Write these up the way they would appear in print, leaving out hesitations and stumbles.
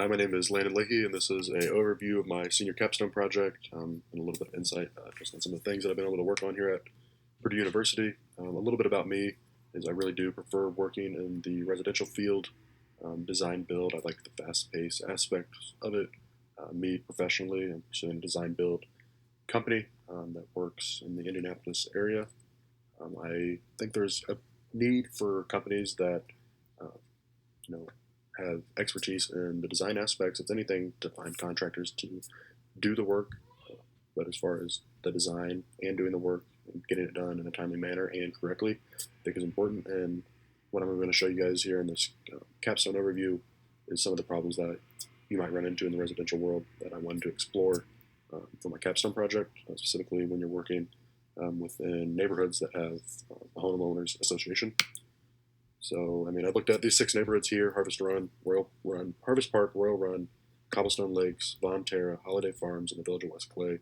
Hi, my name is Landon Lahey, and this is an overview of my senior capstone project and a little bit of insight just on some of the things that I've been able to work on here at Purdue University. A little bit about me is I really do prefer working in the residential field, design build. I like the fast-paced aspects of it. Me professionally, I'm pursuing a design build company that works in the Indianapolis area. I think there's a need for companies that uh, you know have expertise in the design aspects. It's anything to find contractors to do the work, but as far as the design and doing the work and getting it done in a timely manner and correctly, I think is important. And what I'm going to show you guys here in this capstone overview is some of the problems that you might run into in the residential world that I wanted to explore for my capstone project, specifically when you're working within neighborhoods that have a homeowners association. So, I mean, I looked at these 6 neighborhoods here: Harvest Run, Royal Run, Harvest Park, Royal Run, Cobblestone Lakes, Von Terra, Holiday Farms, and the Village of West Clay.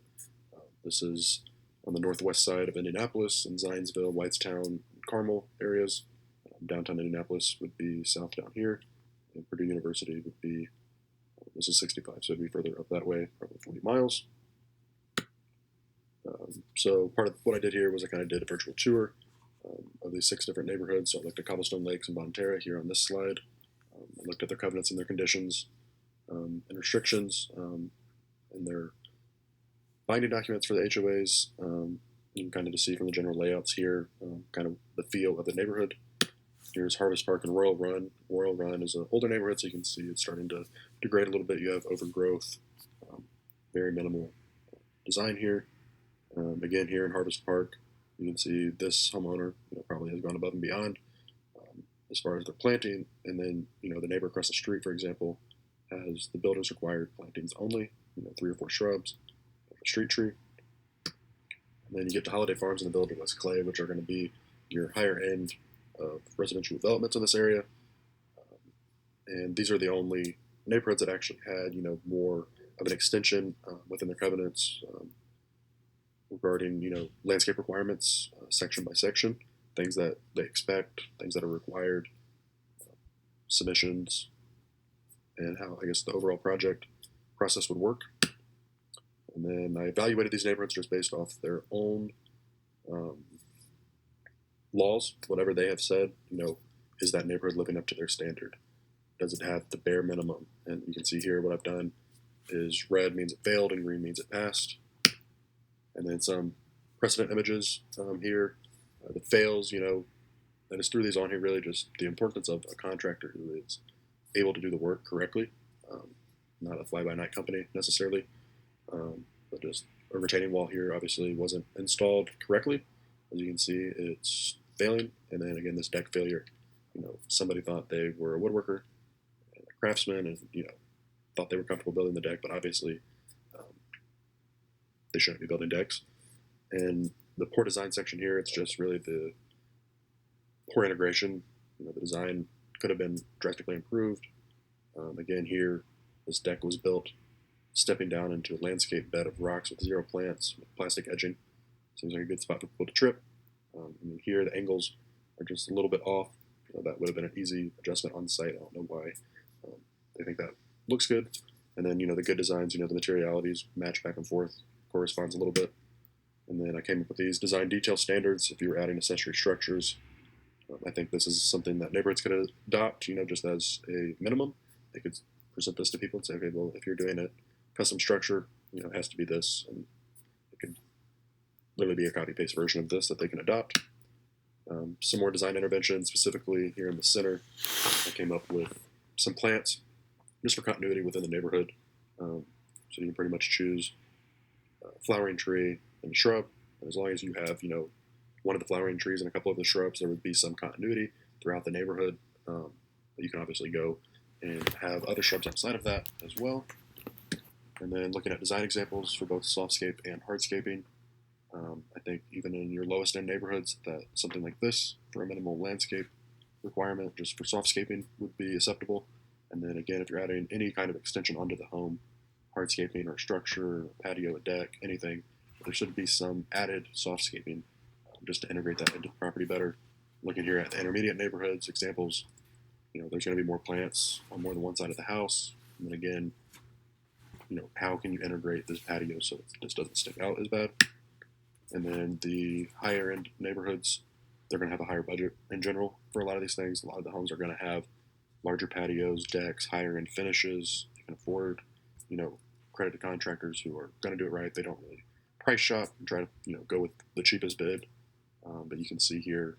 This is on the northwest side of Indianapolis, in Zionsville, Whitestown, Carmel areas. Downtown Indianapolis would be south down here, and Purdue University would be, this is 65, so it'd be further up that way, probably 40 miles. So part of what I did here was I kind of did a virtual tour of these 6 different neighborhoods. So I looked at Cobblestone Lakes and Von Terra here on this slide. I looked at their covenants and their conditions and restrictions and their binding documents for the HOAs. You can kind of just see from the general layouts here, kind of the feel of the neighborhood. Here's Harvest Park and Royal Run. Royal Run is an older neighborhood, so you can see it's starting to degrade a little bit. You have overgrowth, very minimal design here. Again, here in Harvest Park, you can see this homeowner probably has gone above and beyond as far as their planting. And then, the neighbor across the street, for example, has the builder's required plantings only, 3 or 4 shrubs, a street tree. And then you get to Holiday Farms and the Village of West Clay, which are going to be your higher end of residential developments in this area. And these are the only neighborhoods that actually had, more of an extension within their covenants regarding, landscape requirements, section by section, things that they expect, things that are required, submissions, and how, I guess, the overall project process would work. And then I evaluated these neighborhoods just based off their own laws, whatever they have said, is that neighborhood living up to their standard? Does it have the bare minimum? And you can see here what I've done is red means it failed and green means it passed. And then some precedent images here that fails, I just threw these on here really just the importance of a contractor who is able to do the work correctly, not a fly-by-night company necessarily, but just a retaining wall here obviously wasn't installed correctly. As you can see, it's failing. And then again, this deck failure, somebody thought they were a woodworker and a craftsman and, thought they were comfortable building the deck, but obviously they shouldn't be building decks. And the poor design section here, it's just really the poor integration. The design could have been drastically improved. Again, here, this deck was built stepping down into a landscape bed of rocks with 0 plants, with plastic edging. Seems like a good spot for people to trip. And here, the angles are just a little bit off. That would have been an easy adjustment on site. I don't know why they think that looks good. And then, the good designs, the materialities match back and forth, corresponds a little bit. And then I came up with these design detail standards if you were adding accessory structures. I think this is something that neighborhoods could adopt, just as a minimum. They could present this to people and say, okay, well, if you're doing a custom structure, it has to be this. And it could literally be a copy-paste version of this that they can adopt. Some more design interventions, specifically here in the center. I came up with some plants just for continuity within the neighborhood. So you can pretty much choose a flowering tree and a shrub. And as long as you have, one of the flowering trees and a couple of the shrubs, there would be some continuity throughout the neighborhood. But you can obviously go and have other shrubs outside of that as well. And then looking at design examples for both softscape and hardscaping. I think even in your lowest end neighborhoods, that something like this for a minimal landscape requirement just for softscaping would be acceptable. And then again, if you're adding any kind of extension onto the home, hardscaping or structure, patio, a deck, anything, there should be some added softscaping just to integrate that into the property better. Looking here at the intermediate neighborhoods examples, there's going to be more plants on more than one side of the house. And then again, how can you integrate this patio so it just doesn't stick out as bad? And then the higher end neighborhoods, they're going to have a higher budget in general for a lot of these things. A lot of the homes are going to have larger patios, decks, higher end finishes. You can afford, credit to contractors who are going to do it right. They don't really price shop and try to, go with the cheapest bid. But you can see here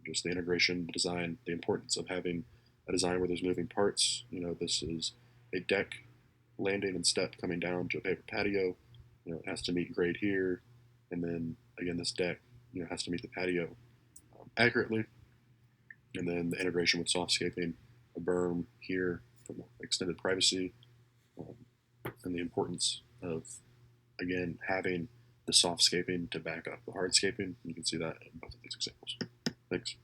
just the integration, the design, the importance of having a design where there's moving parts. This is a deck, landing and step coming down to a paper patio. It has to meet grade here, and then again this deck, has to meet the patio accurately. And then the integration with softscaping, a berm here for extended privacy, and the importance of again having the softscaping to back up the hardscaping. You can see that in both of these examples. Thanks.